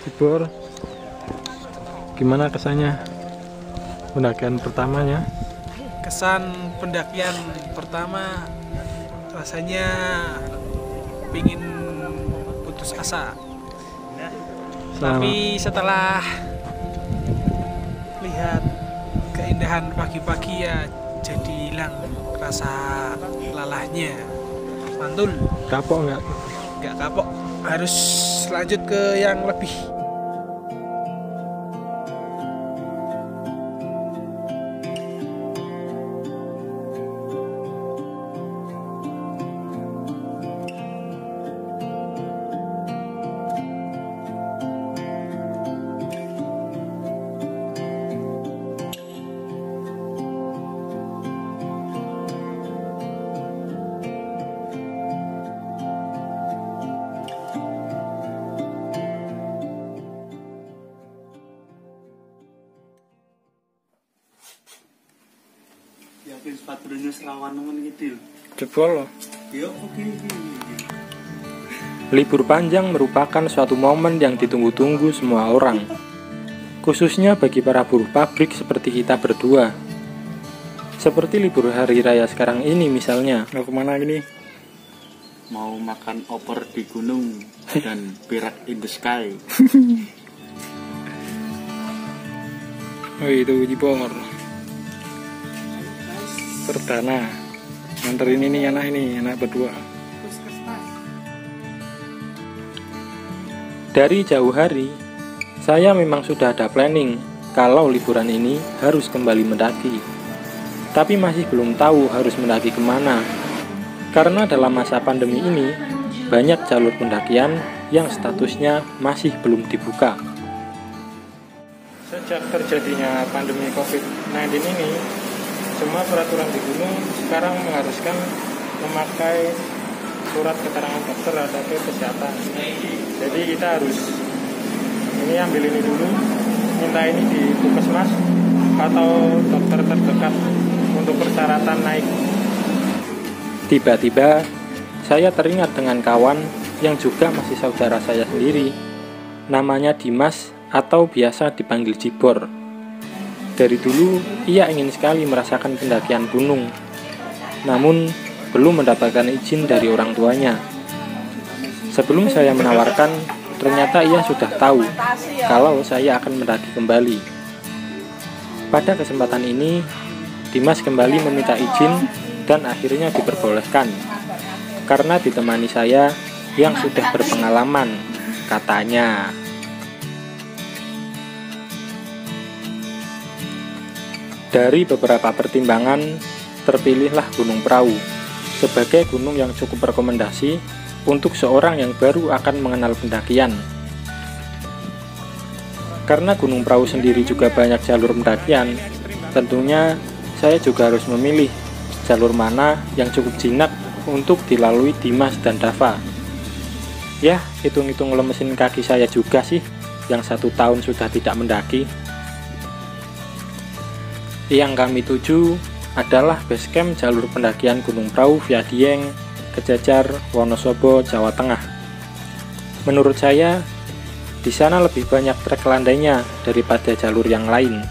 Cibor. Gimana kesannya pendakian pertamanya? Kesan pendakian pertama rasanya pingin putus asa. Tapi setelah lihat keindahan pagi-pagi ya jadi hilang rasa lelahnya. Mantul. Kapok nggak? Nggak kapok. Harus lanjut ke yang lebih. Yakin sepatunya selawan nemen gitu. Jebol loh. Yo oke. Libur panjang merupakan suatu momen yang ditunggu-tunggu semua orang, khususnya bagi para buruh pabrik seperti kita berdua. Seperti libur hari raya sekarang ini misalnya. Mau kemana ini? Mau makan opor di gunung dan berak in the sky. Oh itu Cibor. Perdana nganterin ini anak berdua. Dari jauh hari, saya memang sudah ada planning kalau liburan ini harus kembali mendaki. Tapi masih belum tahu harus mendaki kemana. Karena dalam masa pandemi ini, banyak jalur pendakian yang statusnya masih belum dibuka. Sejak terjadinya pandemi COVID-19 ini, semua peraturan di gunung sekarang mengharuskan memakai surat keterangan dokter atau kesehatan. Jadi kita harus ambil ini dulu, minta ini di puskesmas atau dokter terdekat untuk persyaratan naik. Tiba-tiba saya teringat dengan kawan yang juga masih saudara saya sendiri. Namanya Dimas atau biasa dipanggil Cibor. Dari dulu, ia ingin sekali merasakan pendakian gunung, namun belum mendapatkan izin dari orang tuanya. Sebelum saya menawarkan, ternyata ia sudah tahu kalau saya akan mendaki kembali. Pada kesempatan ini, Dimas kembali meminta izin dan akhirnya diperbolehkan, karena ditemani saya yang sudah berpengalaman, katanya. Dari beberapa pertimbangan, terpilihlah Gunung Prau sebagai gunung yang cukup rekomendasi untuk seorang yang baru akan mengenal pendakian. Karena Gunung Prau sendiri juga banyak jalur pendakian, tentunya saya juga harus memilih jalur mana yang cukup jinak untuk dilalui Dimas dan Dava. Ya, hitung-hitung lemesin kaki saya juga sih, yang 1 tahun sudah tidak mendaki. Yang kami tuju adalah basecamp jalur pendakian Gunung Prau via Dieng, Kejajar, Wonosobo, Jawa Tengah. Menurut saya, di sana lebih banyak trek landainya daripada jalur yang lain.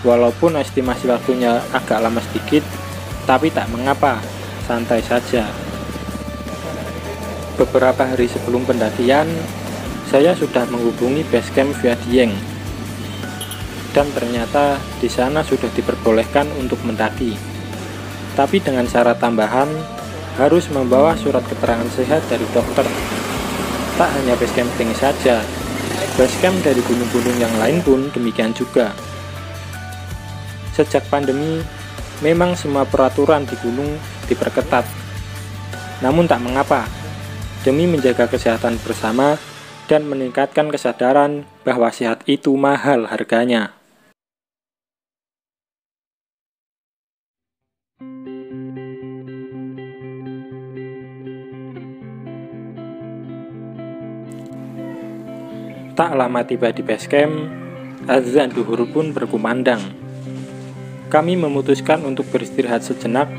Walaupun estimasi waktunya agak lama sedikit, tapi tak mengapa, santai saja. Beberapa hari sebelum pendakian, saya sudah menghubungi basecamp via Dieng. Dan ternyata di sana sudah diperbolehkan untuk mendaki. Tapi dengan syarat tambahan, harus membawa surat keterangan sehat dari dokter. Tak hanya base camping saja, base camp dari gunung-gunung yang lain pun demikian juga. Sejak pandemi, memang semua peraturan di gunung diperketat. Namun tak mengapa, demi menjaga kesehatan bersama dan meningkatkan kesadaran bahwa sehat itu mahal harganya. Tak lama tiba di base camp, azan duhur pun berkumandang. Kami memutuskan untuk beristirahat sejenak,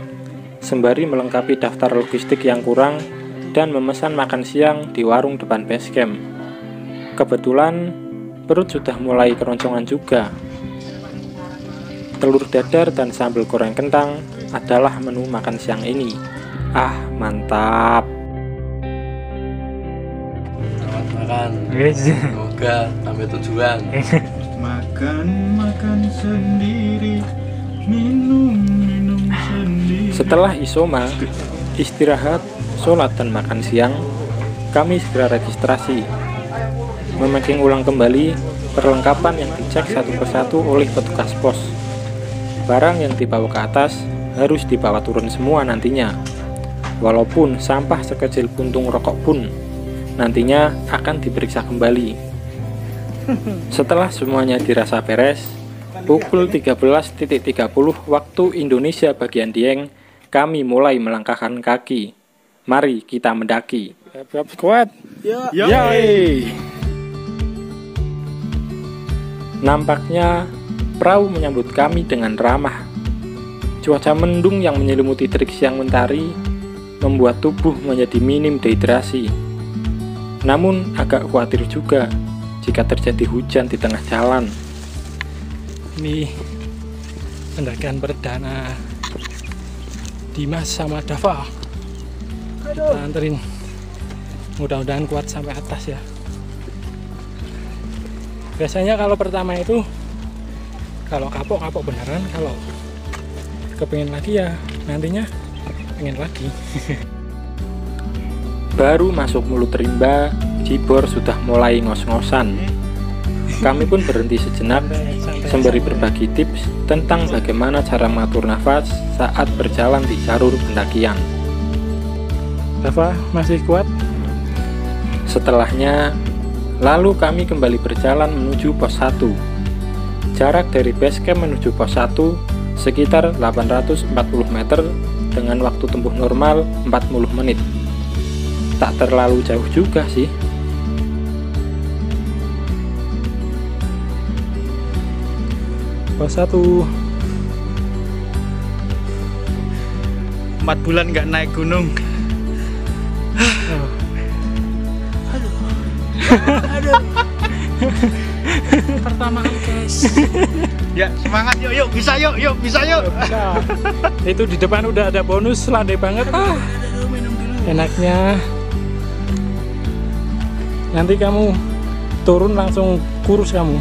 sembari melengkapi daftar logistik yang kurang dan memesan makan siang di warung depan base camp. Kebetulan perut sudah mulai keroncongan juga. Telur dadar dan sambal goreng kentang adalah menu makan siang ini. Ah, mantap. Selamat makan. Semoga sampai tujuan. Makan sendiri, minum sendiri. Setelah isoma, istirahat, sholat dan makan siang, kami segera registrasi. Memaking ulang kembali perlengkapan yang dicek satu persatu oleh petugas pos. Barang yang dibawa ke atas harus dibawa turun semua nantinya. Walaupun sampah sekecil puntung rokok pun nantinya akan diperiksa kembali. Setelah semuanya dirasa beres, pukul 13.30 waktu Indonesia bagian Dieng, kami mulai melangkahkan kaki. Mari kita mendaki. Kuat. Yay! Nampaknya perahu menyambut kami dengan ramah. Cuaca mendung yang menyelimuti terik siang mentari membuat tubuh menjadi minim dehidrasi. Namun agak khawatir juga jika terjadi hujan di tengah jalan. Ini pendakian perdana Dimas sama Dava. Kita anterin. Mudah-mudahan kuat sampai atas ya. Biasanya kalau pertama itu kalau kapok beneran, kalau kepengen lagi ya nantinya pengen lagi. Baru masuk mulut rimba, Jibor sudah mulai ngos-ngosan. Kami pun berhenti sejenak sembari berbagi tips tentang bagaimana cara mengatur nafas saat berjalan di jalur pendakian. Dava masih kuat? Setelahnya, lalu kami kembali berjalan menuju pos 1. Jarak dari base camp menuju pos 1 sekitar 840 meter dengan waktu tempuh normal 40 menit. Tak terlalu jauh juga sih. Pos 1. 4 bulan nggak naik gunung. Pertama kali guys. Ya semangat yuk bisa yuk bisa yuk. Nah, itu di depan udah ada bonus, landai banget. Enaknya nanti kamu turun langsung kurus kamu.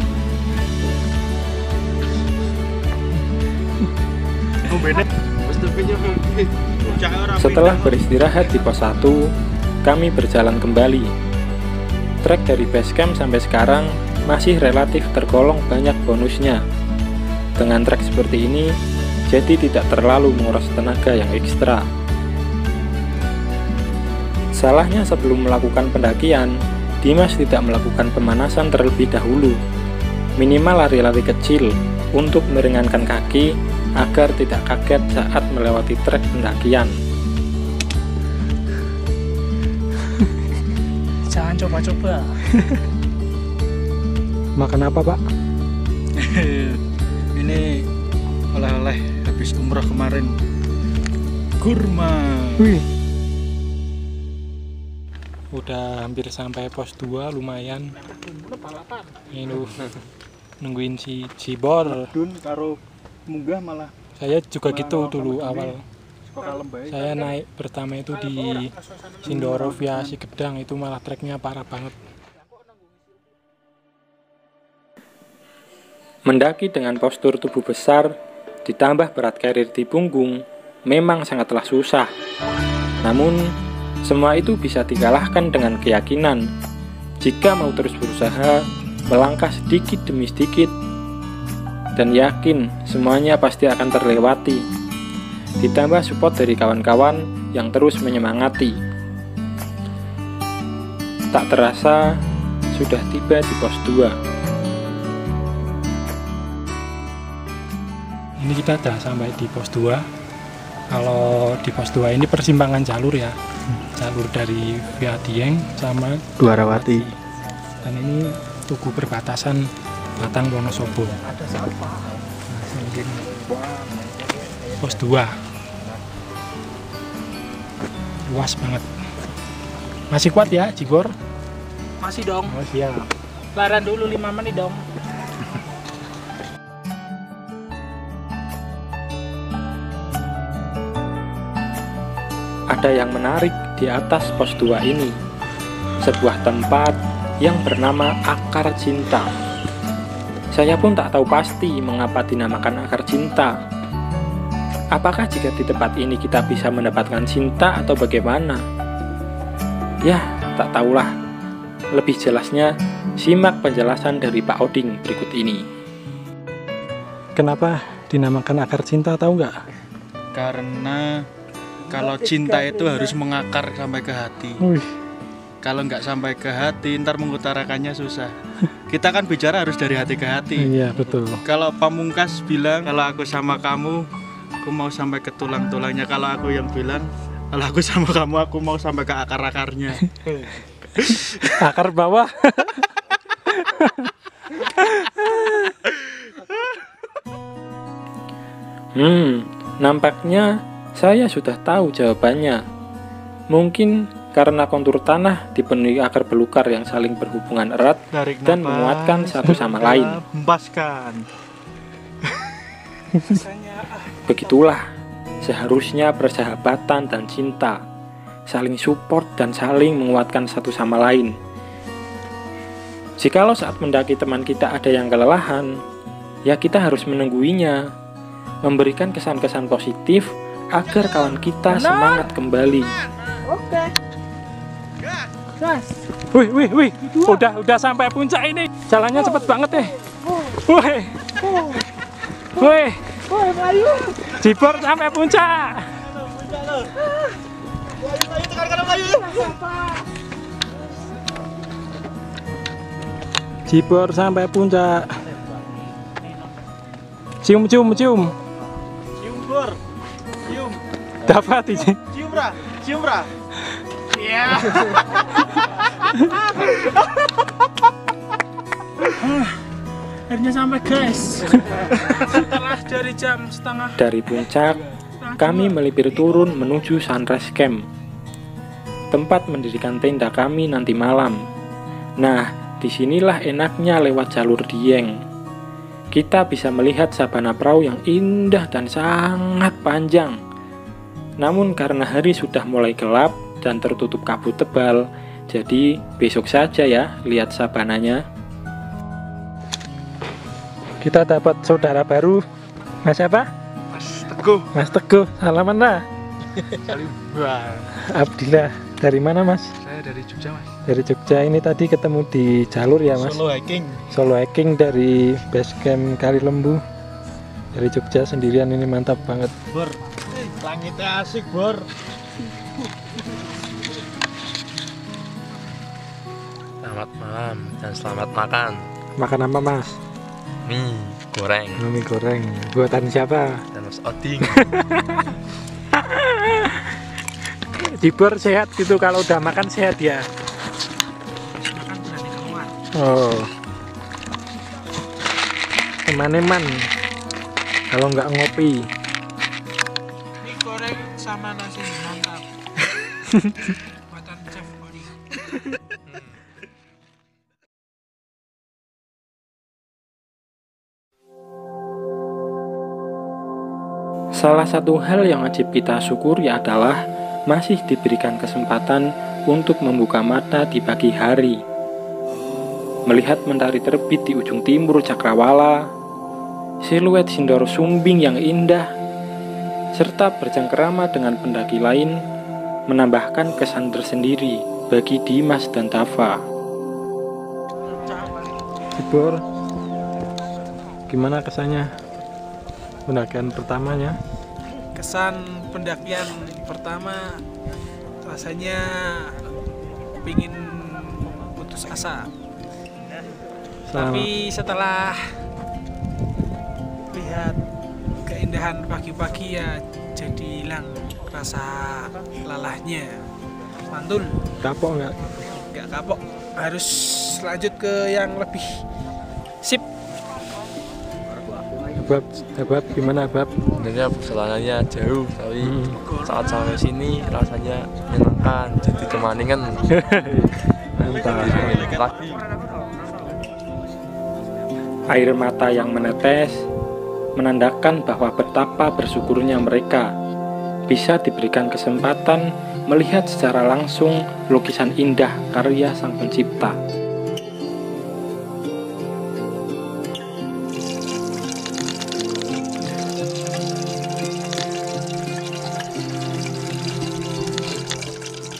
Setelah beristirahat di pos 1, kami berjalan kembali. Trek dari base camp sampai sekarang masih relatif tergolong banyak bonusnya. Dengan trek seperti ini, jadi tidak terlalu menguras tenaga yang ekstra. Salahnya sebelum melakukan pendakian, Dimas tidak melakukan pemanasan terlebih dahulu. Minimal lari-lari kecil untuk meringankan kaki agar tidak kaget saat melewati trek pendakian. Jangan coba-coba. Makan apa, Pak? Ini oleh-oleh habis umroh kemarin. Kurma. Wih. Udah hampir sampai pos 2, lumayan. Ini nungguin si Jibor. Dun karo munggah malah Saya juga gitu dulu awal. lembah. Saya naik pertama itu di Sindoro via Sigedang, itu malah treknya parah banget. Mendaki dengan postur tubuh besar, ditambah berat carrier di punggung, memang sangatlah susah. Namun, semua itu bisa dikalahkan dengan keyakinan. Jika mau terus berusaha, melangkah sedikit demi sedikit, dan yakin semuanya pasti akan terlewati. Ditambah support dari kawan-kawan yang terus menyemangati. Tak terasa, sudah tiba di pos 2. Ini kita udah sampai di pos 2. Kalau di pos 2 ini persimpangan jalur ya. Jalur dari via Dieng sama Dwarawati. Dan ini tugu perbatasan Batang Wonosobo. Pos 2. Luas banget. Masih kuat ya, Jibor? Masih dong. Oh, siap. Laran dulu 5 menit dong. Ada yang menarik di atas pos 2 ini. Sebuah tempat yang bernama Akar Cinta. Saya pun tak tahu pasti mengapa dinamakan Akar Cinta. Apakah jika di tempat ini kita bisa mendapatkan cinta atau bagaimana? Ya, tak tahulah. Lebih jelasnya, simak penjelasan dari Pak Oding berikut ini. Kenapa dinamakan Akar Cinta, tahu nggak? Karena kalau cinta itu harus mengakar sampai ke hati. Kalau nggak sampai ke hati, ntar mengutarakannya susah. Kita kan bicara harus dari hati ke hati. Iya, betul. Kalau Pamungkas bilang, kalau aku sama kamu, aku mau sampai ke tulang-tulangnya. Kalau aku yang bilang, kalau aku sama kamu, aku mau sampai ke akar-akarnya. Akar bawah. Nampaknya saya sudah tahu jawabannya. Mungkin karena kontur tanah dipenuhi akar belukar yang saling berhubungan erat dan menguatkan satu sama lain. Hempaskan. Begitulah seharusnya persahabatan dan cinta, saling support dan saling menguatkan satu sama lain. Jikalau saat mendaki teman kita ada yang kelelahan, ya kita harus menungguinya, memberikan kesan-kesan positif agar kawan kita semangat kembali. Oke. Gas. Wih. Udah sampai puncak ini. Jalannya cepet banget deh. Wih. Jibor sampai puncak. Jibor sampai puncak. Cium. Cium, Bor. Cium. Dapat ini. Cium, Bra. Iya. Akhirnya sampai, guys. Setelah dari jam setengah. Dari puncak, kami melipir turun menuju Sunrise Camp, tempat mendirikan tenda kami nanti malam. Nah, disinilah enaknya lewat jalur Dieng. Kita bisa melihat sabana perahu yang indah dan sangat panjang. Namun karena hari sudah mulai gelap dan tertutup kabut tebal, jadi besok saja ya lihat sabananya. Kita dapat saudara baru. Mas apa? Mas Teguh. Salaman lah. Abdillah. Dari mana, Mas? Saya dari Jogja, Mas. Dari Jogja. Ini tadi ketemu di jalur ya, Mas? Solo hiking dari base camp Kali Lembu. Dari Jogja sendirian, ini mantap banget. Bor, langitnya asik, Bor. Selamat malam dan selamat makan. Makan apa, Mas? Mie goreng. Mie goreng. Buatan siapa? Dan Mas Oding. Jibor sehat gitu, kalau udah makan sehat ya. Makan berani keluar. Oh. Eman-eman. Kalau nggak ngopi. Mie goreng sama nasi mantap. Buatan chef Oding. Salah satu hal yang wajib kita syukuri adalah masih diberikan kesempatan untuk membuka mata di pagi hari. Melihat mentari terbit di ujung timur Cakrawala, siluet Sindoro Sumbing yang indah, serta bercengkerama dengan pendaki lain, menambahkan kesan tersendiri bagi Dimas dan Dava. Jibor, gimana kesannya pendakian pertamanya? Kesan pendakian pertama rasanya pingin putus asa, tapi setelah lihat keindahan pagi-pagi ya jadi hilang rasa lelahnya. Mantul. Kapok nggak? Nggak kapok, harus lanjut ke yang lebih sip. Abab, gimana Abab? Sebenarnya perjalanannya jauh, tapi saat sampai sini rasanya menyenangkan, jadi kemaningan. Mantap. Lagi. Air mata yang menetes menandakan bahwa betapa bersyukurnya mereka bisa diberikan kesempatan melihat secara langsung lukisan indah karya Sang Pencipta.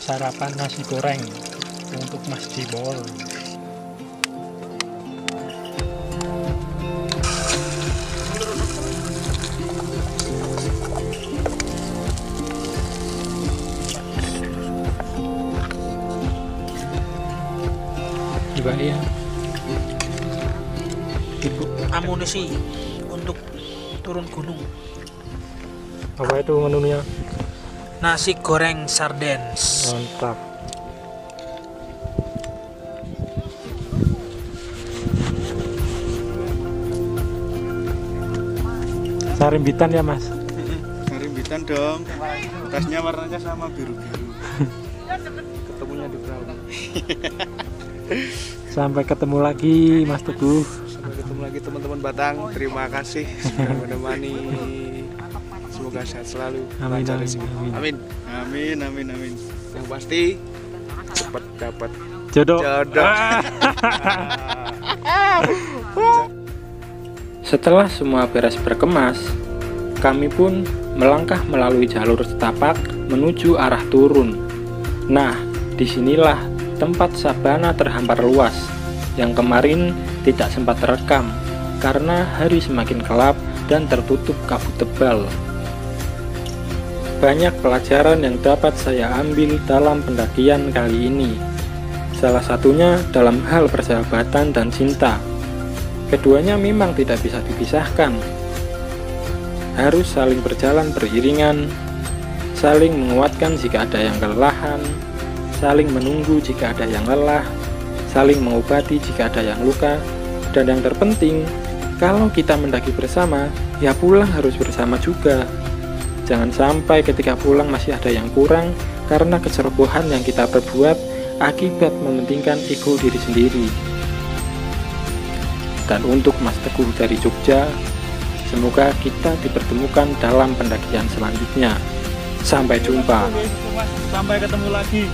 Sarapan nasi goreng untuk Mas Jibor. Juga ya, Ibu. Amunisi untuk turun gunung. Apa itu menunya? Nasi goreng sardens. Mantap. Sarimbitan ya Mas? Sarimbitan dong. Tasnya warnanya sama biru-biru. Ketemunya di perahu. Sampai ketemu lagi Mas Teguh. Sampai ketemu lagi teman-teman Batang. Terima kasih sudah menemani. Semoga sehat selalu. Amin, lancar amin, rezeki. amin. Amin. Yang pasti cepat dapat Jodoh. jodoh. Setelah semua beres berkemas, kami pun melangkah melalui jalur setapak menuju arah turun. Nah, disinilah tempat sabana terhampar luas yang kemarin tidak sempat terekam karena hari semakin gelap dan tertutup kabut tebal. Banyak pelajaran yang dapat saya ambil dalam pendakian kali ini. Salah satunya dalam hal persahabatan dan cinta. Keduanya memang tidak bisa dipisahkan. Harus saling berjalan beriringan, saling menguatkan jika ada yang kelelahan, saling menunggu jika ada yang lelah, saling mengobati jika ada yang luka, dan yang terpenting, kalau kita mendaki bersama, ya pulang harus bersama juga. Jangan sampai ketika pulang masih ada yang kurang karena kecerobohan yang kita perbuat akibat mementingkan ego diri sendiri. Dan untuk Mas Teguh dari Jogja, semoga kita dipertemukan dalam pendakian selanjutnya. Sampai jumpa. Sampai ketemu lagi.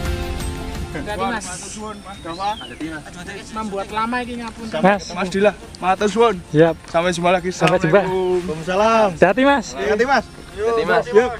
Mas. Membuat lama ini ngapun. Mas Dila, matur suwun. Siap. Sampai jumpa lagi. Sampai jumpa. Waalaikumsalam. Hati Mas. Hati Mas. Hati Mas. Yuk.